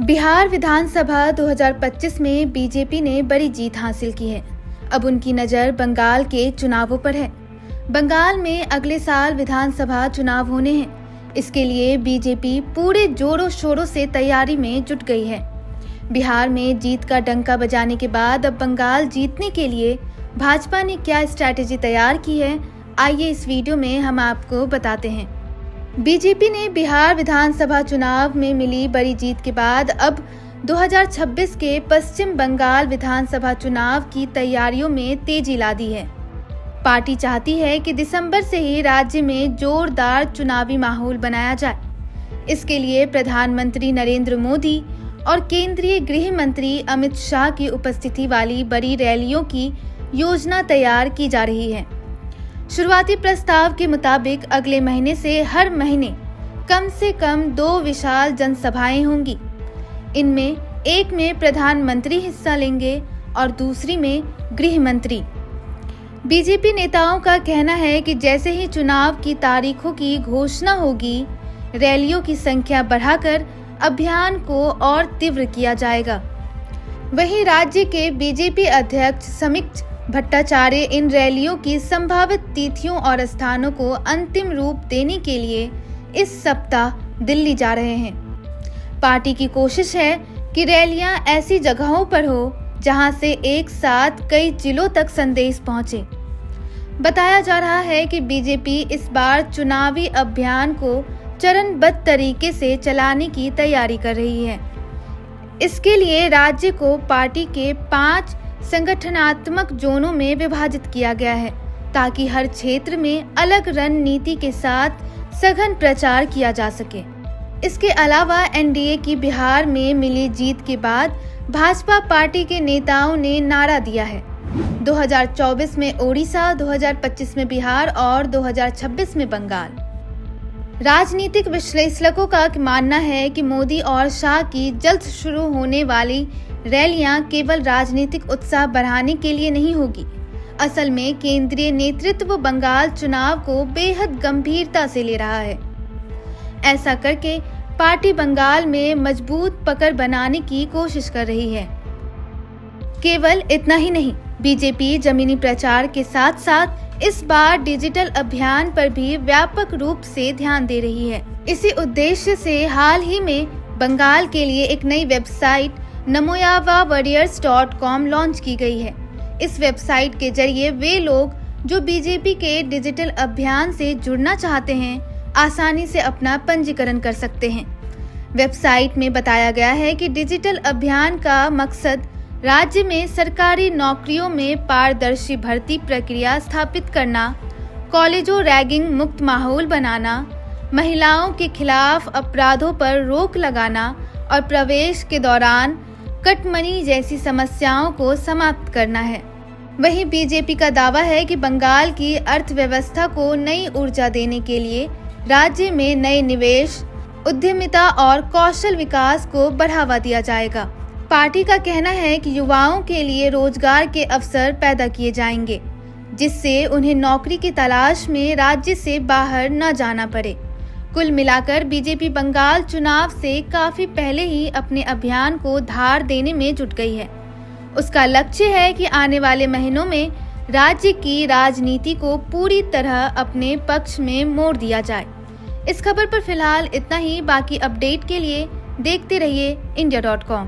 बिहार विधानसभा 2025 में बीजेपी ने बड़ी जीत हासिल की है। अब उनकी नज़र बंगाल के चुनावों पर है। बंगाल में अगले साल विधानसभा चुनाव होने हैं। इसके लिए बीजेपी पूरे जोरों शोरों से तैयारी में जुट गई है। बिहार में जीत का डंका बजाने के बाद अब बंगाल जीतने के लिए भाजपा ने क्या स्ट्रैटेजी तैयार की है, आइए इस वीडियो में हम आपको बताते हैं। बीजेपी ने बिहार विधानसभा चुनाव में मिली बड़ी जीत के बाद अब 2026 के पश्चिम बंगाल विधानसभा चुनाव की तैयारियों में तेजी ला दी है। पार्टी चाहती है कि दिसंबर से ही राज्य में जोरदार चुनावी माहौल बनाया जाए। इसके लिए प्रधानमंत्री नरेंद्र मोदी और केंद्रीय गृह मंत्री अमित शाह की उपस्थिति वाली बड़ी रैलियों की योजना तैयार की जा रही है। शुरुआती प्रस्ताव के मुताबिक अगले महीने से हर महीने कम से कम 2 विशाल जनसभाएं होंगी। इनमें एक में प्रधानमंत्री हिस्सा लेंगे और दूसरी में गृह मंत्री। बीजेपी नेताओं का कहना है कि जैसे ही चुनाव की तारीखों की घोषणा होगी, रैलियों की संख्या बढ़ाकर अभियान को और तीव्र किया जाएगा। वहीं राज्य के बीजेपी अध्यक्ष समीक्षा भट्टाचार्य इन रैलियों की संभावित तिथियों और स्थानों को अंतिम रूप देने के लिए इस सप्ताह दिल्ली जा रहे हैं। पार्टी की कोशिश है कि रैलियां ऐसी जगहों पर हो जहां से एक साथ कई जिलों तक संदेश पहुंचे। बताया जा रहा है कि बीजेपी इस बार चुनावी अभियान को चरणबद्ध तरीके से चलाने की तैयारी कर रही है। इसके लिए राज्य को पार्टी के 5 संगठनात्मक जोनों में विभाजित किया गया है, ताकि हर क्षेत्र में अलग रणनीति के साथ सघन प्रचार किया जा सके। इसके अलावा एनडीए की बिहार में मिली जीत के बाद भाजपा पार्टी के नेताओं ने नारा दिया है। 2024 में ओडिशा, 2025 में बिहार और 2026 में बंगाल। राजनीतिक विश्लेषकों का मानना है कि मोदी और शाह की जल्द शुरू होने वाली रैलियां केवल राजनीतिक उत्साह बढ़ाने के लिए नहीं होगी। असल में केंद्रीय नेतृत्व बंगाल चुनाव को बेहद गंभीरता से ले रहा है। ऐसा करके पार्टी बंगाल में मजबूत पकड़ बनाने की कोशिश कर रही है। केवल इतना ही नहीं, बीजेपी जमीनी प्रचार के साथ साथ इस बार डिजिटल अभियान पर भी व्यापक रूप से ध्यान दे रही है। इसी उद्देश्य से हाल ही में बंगाल के लिए एक नई वेबसाइट namoyavawarriors.com लॉन्च की गई है। इस वेबसाइट के जरिए वे लोग जो बीजेपी के डिजिटल अभियान से जुड़ना चाहते हैं, आसानी से अपना पंजीकरण कर सकते हैं। वेबसाइट में बताया गया है कि डिजिटल अभियान का मकसद राज्य में सरकारी नौकरियों में पारदर्शी भर्ती प्रक्रिया स्थापित करना, कॉलेजों रैगिंग मुक्त माहौल बनाना, महिलाओं के खिलाफ अपराधों पर रोक लगाना और प्रवेश के दौरान कटमनी जैसी समस्याओं को समाप्त करना है। वहीं बीजेपी का दावा है कि बंगाल की अर्थव्यवस्था को नई ऊर्जा देने के लिए राज्य में नए निवेश, उद्यमिता और कौशल विकास को बढ़ावा दिया जाएगा। पार्टी का कहना है कि युवाओं के लिए रोजगार के अवसर पैदा किए जाएंगे, जिससे उन्हें नौकरी की तलाश में राज्य से बाहर न जाना पड़े। कुल मिलाकर बीजेपी बंगाल चुनाव से काफी पहले ही अपने अभियान को धार देने में जुट गई है। उसका लक्ष्य है कि आने वाले महीनों में राज्य की राजनीति को पूरी तरह अपने पक्ष में मोड़ दिया जाए। इस खबर पर फिलहाल इतना ही। बाकी अपडेट के लिए देखते रहिए India.com।